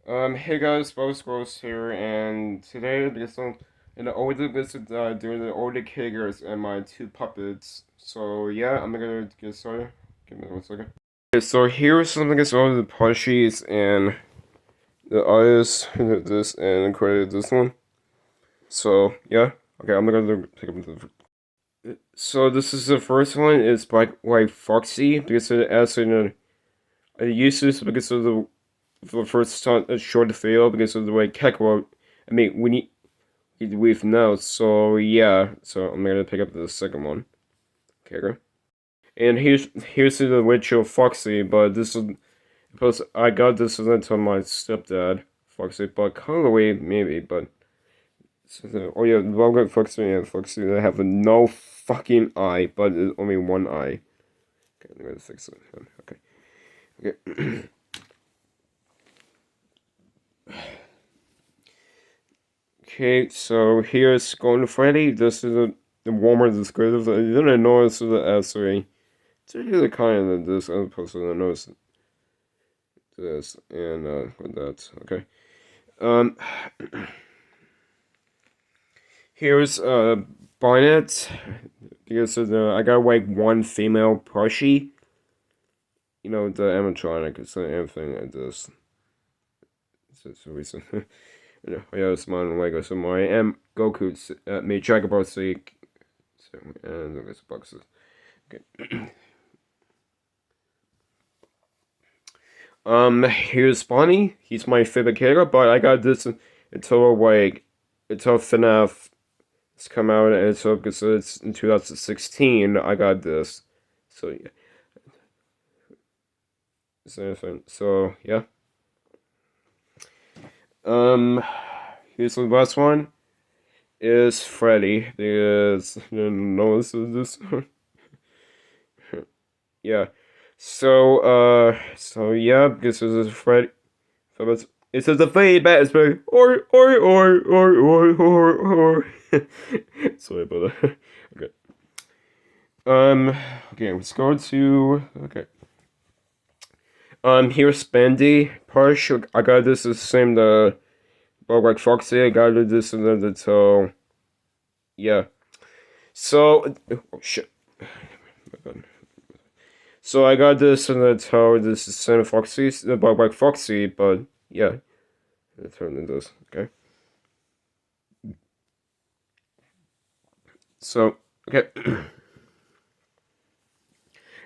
Hey guys, Boss Gross here, and today there's an older visit doing the older Kagers and my two puppets. So yeah, I'm gonna get started. Give me 1 second. Okay, so here's something that's all the plushies and the artist this and created this one. So yeah, okay, I'm gonna pick up so this is the first one. It's by Foxy because it has I used this because of the for the first time a short fail because of the way Kekwa. I mean, we've now. So yeah, so I'm gonna pick up the second one. Okay, great. And here's the Witcher Foxy, but this is because I got this from my stepdad Foxy, but colorway maybe, but oh yeah, Velvet Foxy and Foxy they have no fucking eye, but it's only one eye. Okay, I'm gonna fix it. Okay, okay. Okay, so here's Golden Freddy. This is the warmer descriptive. I didn't notice the essay. It's really kind of this other person. I noticed this and with that. Okay. Um, here's Barnet. Because of the I got like one female plushie. You know the animatronic. It's anything like this. It's a reason. Yeah, it's my Lego. So my M Goku made Dragon Ball Z. So, and there's boxes. Okay. Here's Bonnie. He's my favorite character, but I got this until FNAF has come out, and so because it's in 2016, I got this. So yeah, so yeah. Um, here's the last one. Is Freddy. There's no this. Yeah. So yeah, because this is Freddy. It says the Freddy bat is very or. Sorry about that. Okay. Okay, let's go to here's Spendy. Partial. I got this the same like Foxy. I got this and then so yeah. So oh shit. So I got this and that's how this is same Foxy, but like Foxy, but yeah. Let's turn into this. Okay. So okay.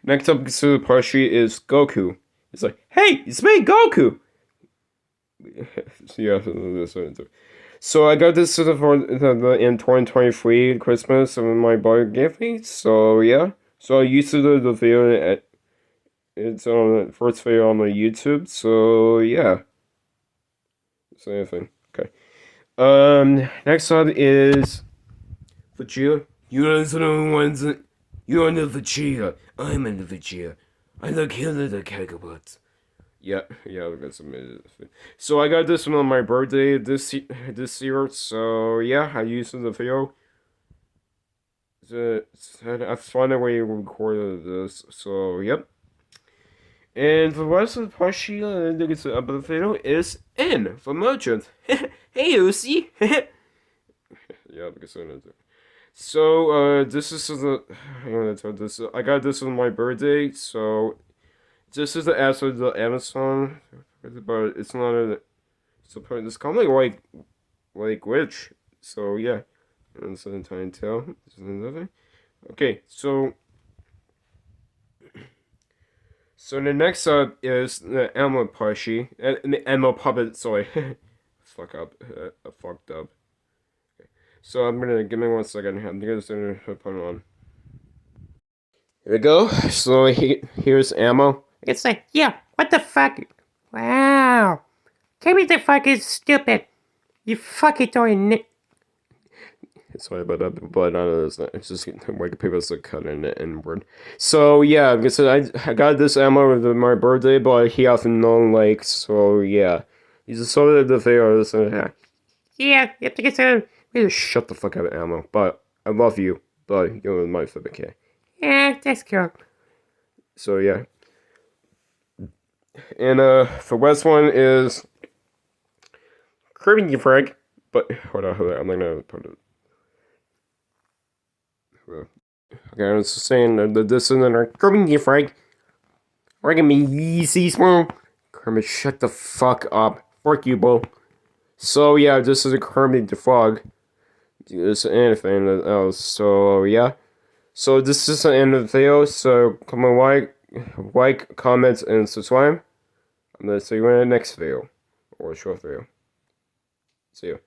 Next up to the plushie is Goku. It's like, hey, it's me, Goku. Yeah, so I got this for in 2023 Christmas and my boy gave me. So yeah, so I used to do the video. It's on the first video on the YouTube. So yeah, same thing. Okay. Next up is Vegeta. You're the ones. You're the Vegeta. I'm in the Vegeta. I'm the killer of the Kagabots. Yeah, I got submitted. So I got this one on my birthday this year. So yeah, I used the video. I finally recorded this. So yep. And the rest of the plushie I think it's the video is in for merchant. Hey, Lucy. Yeah, because I know. So this is the I got this on my birthday. So this is the answer of the Amazon, but it's not a. It's commonly like rich. So yeah, and it's an tiny tail. This is another. Okay, so the next up is the Elmo plushie, the Elmo puppet. Sorry, fuck up, I fucked up. Okay. So I'm gonna give me 1 second. I'm gonna put it on. Here we go. So here's ammo. It's like, yeah, what the fuck? Wow. Kirby the fuck is stupid. You fucking toy. Sorry about that, but it's just like people still cutting it inward. So yeah, because I got this ammo with my birthday, but he often known like so yeah. He's a sort of the video. So Yeah, you have to get some. really shut the fuck out of ammo. But I love you, but you're my favorite kid. Yeah, that's cool. So yeah. And the West one is Kermit the Frog. But hold on, I'm not gonna put it. Okay, I was saying that this isn't our Kermit the Frog. We're gonna be easy small. Kermit. Shut the fuck up. Fuck you, Bo. So yeah, this is a Kermit the Frog. This anything else. So yeah. So this is the end of the video. So come on, like, comment, and subscribe. I'm gonna see you in the next video or short video. See you.